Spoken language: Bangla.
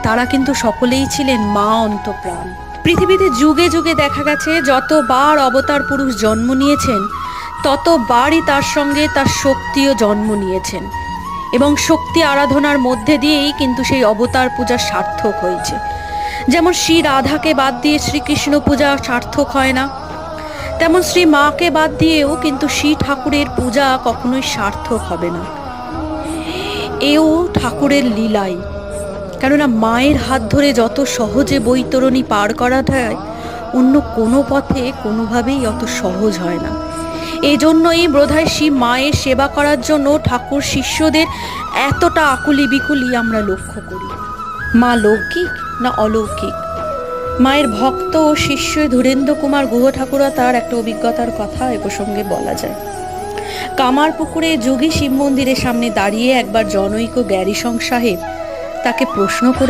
তারা কিন্তু সকলেই ছিলেন মা অন্তপ্রাণ। পৃথিবীতে যুগে যুগে দেখা গেছে যতবার অবতার পুরুষ জন্ম নিয়েছেন ততবারই তার সঙ্গে তার শক্তিও জন্ম নিয়েছেন, এবং শক্তি আরাধনার মধ্যে দিয়েই কিন্তু সেই অবতার পূজা সার্থক হয়েছে। যেমন শ্রী রাধাকে বাদ দিয়ে শ্রীকৃষ্ণ পূজা সার্থক হয় না, তেমন শ্রী মাকে বাদ দিয়েও কিন্তু শ্রী ঠাকুরের পূজা কখনোই সার্থক হবে না। এও ঠাকুরের লীলাই, কেননা মায়ের হাত ধরে যত সহজে বৈতরণী পার করা যায় অন্য কোনো পথে কোনোভাবেই অত সহজ হয় না। এজন্যই বোধহয় শ্রী মায়ের সেবা করার জন্য ঠাকুর শিষ্যদের এতটা আকুলি বিকুলি আমরা লক্ষ্য করি। মা লৌকিক না অলৌকিক? মায়ের ভক্ত ও শিষ্য ধীরেন্দ্র কুমার গুহ ঠাকুরতার একটা অভিজ্ঞতার কথা এ প্রসঙ্গে বলা যায়। কামারপুকুরে যোগী শিব মন্দিরের সামনে দাঁড়িয়ে একবার জনৈক গ্যারিসং সাহেব তাকে প্রশ্ন করে